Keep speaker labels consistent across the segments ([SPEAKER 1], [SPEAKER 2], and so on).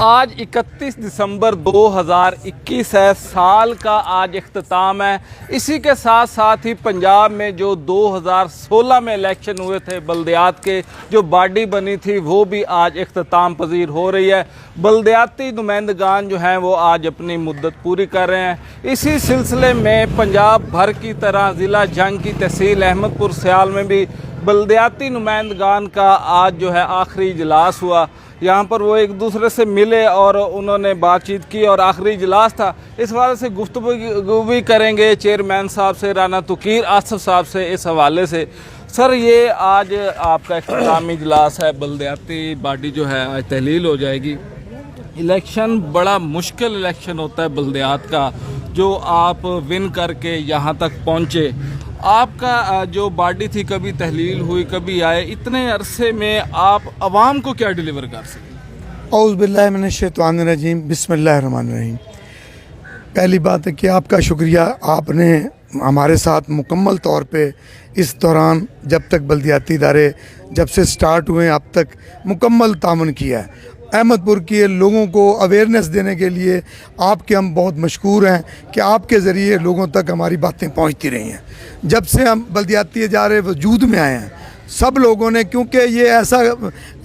[SPEAKER 1] आज 31 दिसंबर 2021 है, साल का आज इख्तिताम है। इसी के साथ साथ ही पंजाब में जो 2016 में इलेक्शन हुए थे बल्दियात के, जो बॉडी बनी थी वो भी आज इख्तिताम पजीर हो रही है। बल्दियाती नुमाइंदगान जो हैं वो आज अपनी मुद्दत पूरी कर रहे हैं। इसी सिलसिले में पंजाब भर की तरह ज़िला जंग की तहसील अहमदपुर सियाल में भी बल्दियाती नुमाइंदगान का आज जो है आखिरी इजलास हुआ। यहाँ पर वो एक दूसरे से मिले और उन्होंने बातचीत की और आखिरी इजलास था। इस हवाले से गुफ्तगू भी करेंगे चेयरमैन साहब से, राना तुकीर आसफ साहब से। इस हवाले से सर, ये आज आपका इख्तितामी इजलास है, बल्दियाती बॉडी जो है आज तहलील हो जाएगी। इलेक्शन बड़ा मुश्किल इलेक्शन होता है बल्दियात का, जो आप विन करके यहाँ तक पहुँचे। आपका जो बॉडी थी कभी तहलील हुई कभी आए, इतने अरसे में आप आवाम को क्या डिलीवर कर सकें?
[SPEAKER 2] औज़ु बिल्लाहि मिनश शैतानिर रजीम, बिस्मिल्लाहिर रहमानिर रहीम। पहली बात है कि आपका शुक्रिया, आपने हमारे साथ मुकम्मल तौर पे इस दौरान जब तक बल्दियाती इदारे जब से स्टार्ट हुए अब तक मुकम्मल तामुन किया है। अहमदपुर के लोगों को अवेयरनेस देने के लिए आपके हम बहुत मशकूर हैं कि आपके ज़रिए लोगों तक हमारी बातें पहुंचती रही हैं। जब से हम बल्दियाती इदारे वजूद में आए हैं, सब लोगों ने, क्योंकि ये ऐसा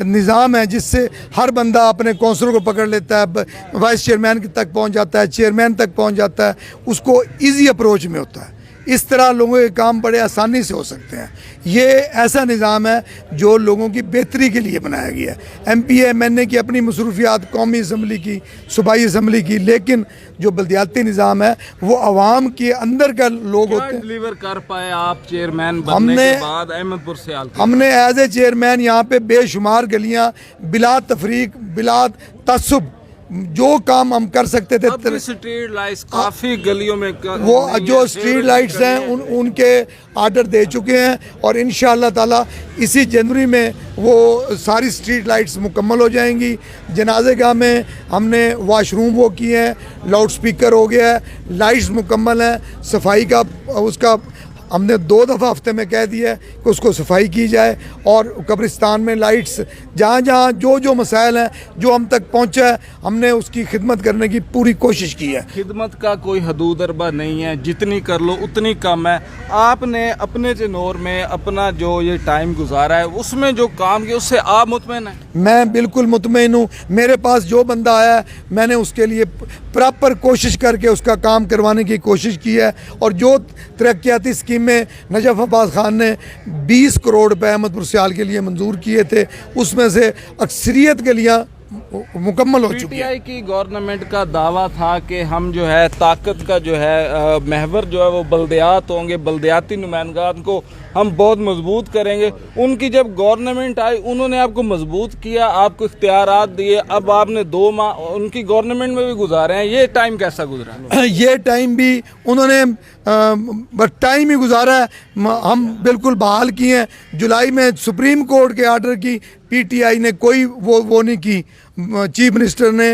[SPEAKER 2] निज़ाम है जिससे हर बंदा अपने कौंसलर को पकड़ लेता है, वाइस चेयरमैन तक पहुंच जाता है, चेयरमैन तक पहुंच जाता है, उसको ईजी अप्रोच में होता है। इस तरह लोगों के काम बड़े आसानी से हो सकते हैं। ये ऐसा निज़ाम है जो लोगों की बेहतरी के लिए बनाया गया है। MPA MNA की अपनी मसरूफियात, कौमी असम्बली की, सूबाई असम्बली की, लेकिन जो बल्दियाती निज़ाम है वो आवाम के अंदर का लोग होते हैं।
[SPEAKER 1] डिलीवर कर पाए आप चेयरमैन बनने के बाद अहमदपुर से?
[SPEAKER 2] हमने एज ए चेयरमैन यहाँ पे बेशुमार गलियाँ बिला तफरीक बिला तसुब जो काम हम कर सकते थे।
[SPEAKER 1] स्ट्रीट लाइट्स काफ़ी गलियों में
[SPEAKER 2] वो जो स्ट्रीट लाइट्स हैं उनके आर्डर दे चुके हैं और इंशाअल्लाह ताला इसी जनवरी में वो सारी स्ट्रीट लाइट्स मुकम्मल हो जाएंगी। जनाजे गाह में हमने वाशरूम वो किए हैं, लाउड स्पीकर हो गया है, लाइट्स मुकम्मल हैं, सफाई का उसका हमने 2 दफ़ा हफ्ते में कह दिया है कि उसको सफाई की जाए। और कब्रिस्तान में लाइट्स जहाँ जहाँ जो मसाइल हैं जो हम तक पहुँचा है, हमने उसकी खिदमत करने की पूरी कोशिश की है।
[SPEAKER 1] खिदमत का कोई हदूद अरबा नहीं है, जितनी कर लो उतनी कम है। आपने अपने जनौर में अपना जो ये टाइम गुजारा है उसमें जो काम किया उससे आप मुतमईन हैं? मैं
[SPEAKER 2] बिल्कुल मुतमईन हूँ। मेरे पास जो बंदा आया है मैंने उसके लिए प्रॉपर कोशिश करके उसका काम करवाने की कोशिश की है। और जो तरक्याती स्कीम में नजफ अब्बास खान ने 20 करोड़ रुपए अहमदपुर सियाल के लिए मंजूर किए थे, उसमें से अक्सरियत गलियाँ मुकम्मल हो चुकी है।
[SPEAKER 1] PTI की गवर्नमेंट का दावा था कि हम जो है ताकत का जो है महवर जो है वो बल्दियात होंगे, बल्दियाती नुमाइंदगान को हम बहुत मजबूत करेंगे। उनकी जब गवर्नमेंट आई उन्होंने आपको मजबूत किया, आपको इख्तियारात दिए। अब आपने 2 माह उनकी गवर्नमेंट में भी गुजारे हैं, ये टाइम कैसा गुजरा?
[SPEAKER 2] ये टाइम भी उन्होंने टाइम ही गुजारा है। हम बिल्कुल बहाल किए हैं। जुलाई में सुप्रीम कोर्ट के आर्डर की PTI ने कोई वो नहीं की, चीफ मिनिस्टर ने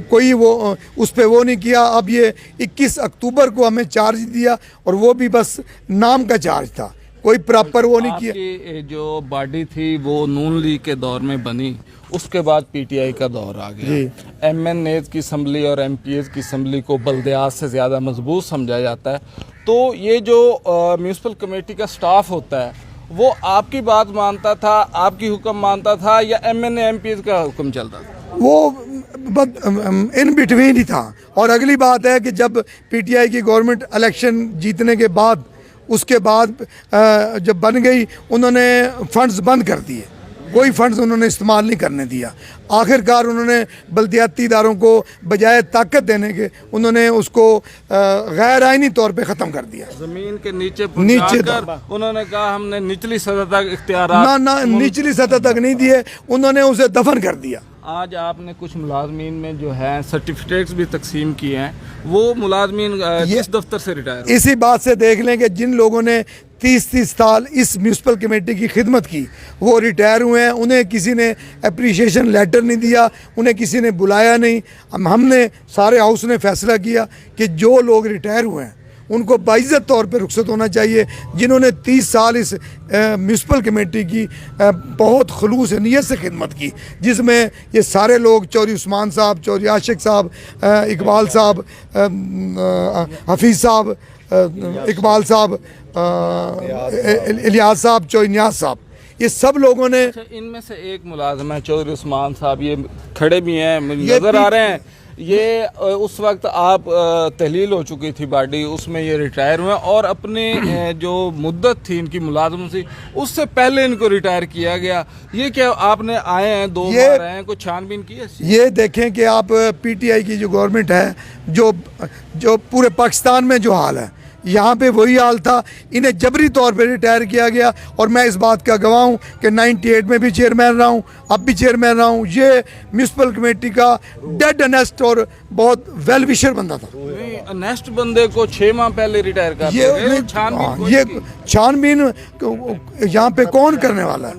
[SPEAKER 2] कोई वो उस पर वो नहीं किया। अब ये 21 अक्टूबर को हमें चार्ज दिया और वो भी बस नाम का चार्ज था, कोई प्रॉपर वो नहीं किया।
[SPEAKER 1] जो बॉडी थी वो नून लीग के दौर में बनी, उसके बाद PTI का दौर आ गया। MNAs की असम्बली और MPAs की असम्बली को बल्दियात से ज़्यादा मजबूत समझा जाता है। तो ये जो म्यूनसिपल कमेटी का स्टाफ होता है वो आपकी बात मानता था, आपकी हुक्म मानता था, या MNA MPAs का हुक्म चलता था?
[SPEAKER 2] वो इन बिटवीन ही था। और अगली बात है कि जब PTI की गवर्नमेंट इलेक्शन जीतने के बाद, उसके बाद जब बन गई, उन्होंने फंड्स बंद कर दिए, कोई फंड्स उन्होंने इस्तेमाल नहीं करने दिया। आखिरकार उन्होंने बल्दियाती इदारों को बजाय ताकत देने के उन्होंने उसको गैर आइनी तौर पे ख़त्म कर दिया।
[SPEAKER 1] ज़मीन के नीचे उन्होंने कहा हमने निचली सतह तक इख्तियार
[SPEAKER 2] ना निचली सतह तक नहीं दिए, उन्होंने उसे दफन कर दिया।
[SPEAKER 1] आज आपने कुछ मुलाजमीन में जो है सर्टिफिकेट्स भी तकसीम किए हैं, वो मुलाजमीन किस दफ्तर से रिटायर?
[SPEAKER 2] इसी बात से देख लें कि जिन लोगों ने 30-30 साल इस म्यूनसिपल कमेटी की खिदमत की वो रिटायर हुए हैं। उन्हें किसी ने अप्रिशिएशन लेटर नहीं दिया, उन्हें किसी ने बुलाया नहीं। हमने सारे हाउस ने फैसला किया कि जो लोग रिटायर हुए हैं उनको बाइज़्ज़त तौर पे रुखसत होना चाहिए, जिन्होंने 30 साल इस म्यूनसिपल कमेटी की बहुत खलूस नीयत से खिदमत की, जिसमें ये सारे लोग चौधरी उस्मान साहब, चौधरी आशिक साहब, इकबाल साहब, हफीज़ साहब, इकबाल साहब, इलियास साहब, चौधरी नियाज साहब, ये सब लोगों ने।
[SPEAKER 1] अच्छा, इनमें से एक मुलाजिम है चौधरी उस्मान साहब, ये खड़े भी हैं, नज़र आ रहे हैं। ये उस वक्त आप तहलील हो चुकी थी बॉडी, उसमें ये रिटायर हुए और अपने जो मुद्दत थी इनकी मुलाजम से, उससे पहले इनको रिटायर किया गया। ये क्या आपने आए हैं 2 बार आए हैं, कुछ छानबीन की है?
[SPEAKER 2] ये देखें कि आप पीटीआई की जो गवर्नमेंट है, जो पूरे पाकिस्तान में जो हाल है, यहाँ पे वही हाल था। इन्हें जबरी तौर पे रिटायर किया गया और मैं इस बात का गवाह हूँ कि 98 में भी चेयरमैन रहा हूँ, अब भी चेयरमैन रहा हूँ। ये म्यूनसिपल कमेटी का डेड अनेस्ट और बहुत वेल विशर बंदा था।
[SPEAKER 1] नहीं, अनेस्ट बंदे को 6 माह पहले रिटायर कर दिया।
[SPEAKER 2] ये छानबीन यहाँ पे कौन करने वाला है?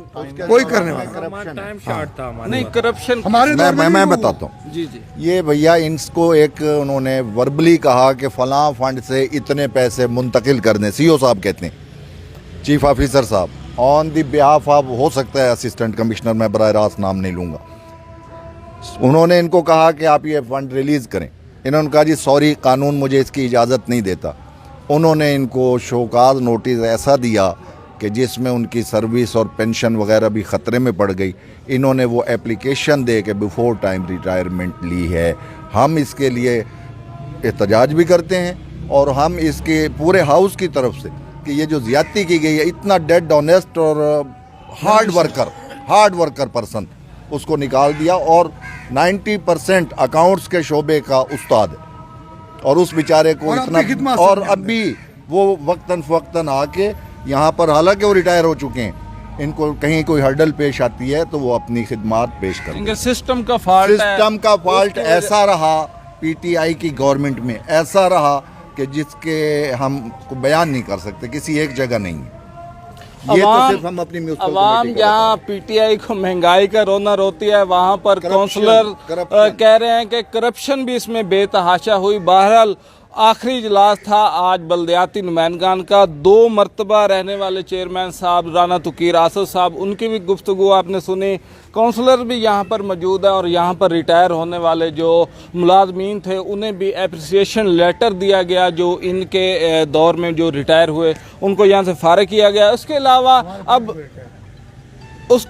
[SPEAKER 2] कोई करने वाला
[SPEAKER 1] नहीं, करप्शन
[SPEAKER 2] हमारे
[SPEAKER 3] मैं बताता हूँ।
[SPEAKER 1] जी जी,
[SPEAKER 3] ये भैया इनको एक उन्होंने वर्बली कहा कि फलां फंड से इतने पैसे मुंतकिल करने, सीओ साहब कहते हैं, चीफ ऑफिसर साहब, ऑन दी बिहाफ ऑफ, हो सकता है असिस्टेंट कमिश्नर, मैं बराह रास्त नाम नहीं लूँगा, उन्होंने इनको कहा कि आप ये फंड रिलीज़ करें। इन्होंने कहा जी सॉरी, कानून मुझे इसकी इजाज़त नहीं देता। उन्होंने इनको शोकाज नोटिस ऐसा दिया कि जिसमें उनकी सर्विस और पेंशन वगैरह भी ख़तरे में पड़ गई। इन्होंने वो एप्लीकेशन दे के बिफोर टाइम रिटायरमेंट ली है। हम इसके लिए एहतजाज भी करते हैं और हम इसके पूरे हाउस की तरफ से कि ये जो ज़्यादती की गई है, इतना डेड ऑनेस्ट और हार्ड वर्कर पर्सन उसको निकाल दिया और 90% अकाउंट्स के शोबे का उस्ताद है और उस बेचारे को इतना, और अब भी वो वक्तन फ़वक्तन आके यहाँ पर, हालांकि वो रिटायर हो चुके हैं, इनको कहीं कोई हर्डल पेश आती है तो वो अपनी खिदमात पेश करते हैं।
[SPEAKER 1] सिस्टम का फॉल्ट
[SPEAKER 3] ऐसा रहा पीटीआई की गवर्नमेंट में, ऐसा रहा कि जिसके हम को बयान नहीं कर सकते, किसी एक जगह नहीं है। ये तो सिर्फ हम अपनी
[SPEAKER 1] अवाम जहाँ पीटीआई को महंगाई का रोना रोती है, वहाँ पर काउंसलर कह रहे हैं कि करप्शन भी इसमें बेतहाशा हुई। बहरहाल आखिरी इजलास था आज बल्दियाती नुमाइंदगान का। 2 मरतबा रहने वाले चेयरमैन साहब राना तुकीर आसद साहब, उनकी भी गुफ्तगू आपने सुनी। काउंसलर भी यहाँ पर मौजूद है और यहाँ पर रिटायर होने वाले जो मुलाजमीन थे उन्हें भी एप्रिसिएशन लेटर दिया गया, जो इनके दौर में जो रिटायर हुए उनको यहाँ से फारिग किया गया। उसके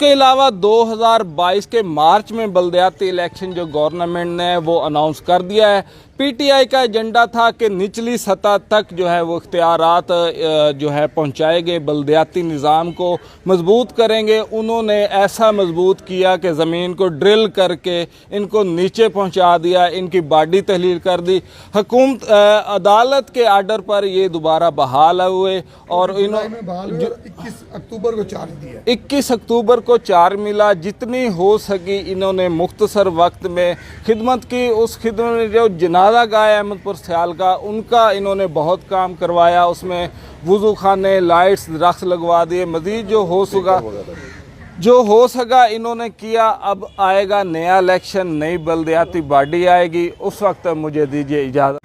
[SPEAKER 1] अलावा 2022 के मार्च में बल्दियाती इलेक्शन जो गवर्नमेंट ने वो अनाउंस कर दिया है। पीटीआई का एजेंडा था कि निचली सतह तक जो है वो इख्तियारात जो है पहुंचाएंगे, बल्दियाती निज़ाम को मजबूत करेंगे। उन्होंने ऐसा मजबूत किया कि ज़मीन को ड्रिल करके इनको नीचे पहुंचा दिया, इनकी बॉडी तहलील कर दी। हुकूमत अदालत के आर्डर पर ये दोबारा बहाल हुए और इन्होंने
[SPEAKER 2] 21 अक्टूबर को चार्ज दिया।
[SPEAKER 1] 21 अक्टूबर को चार्ज मिला। जितनी हो सकी इन्होंने मुख्तसर वक्त में खिदमत की। उस खिदमत में जो जनाजा गाय अहमदपुर सियाल का, उनका इन्होंने बहुत काम करवाया। उसमें वुज़ू खाने, लाइट्स, रक्स लगवा दिए। मज़ीद जो हो सका इन्होंने किया। अब आएगा नया इलेक्शन, नई बल्दियाती बॉडी आएगी, उस वक्त मुझे दीजिए इजाज़त।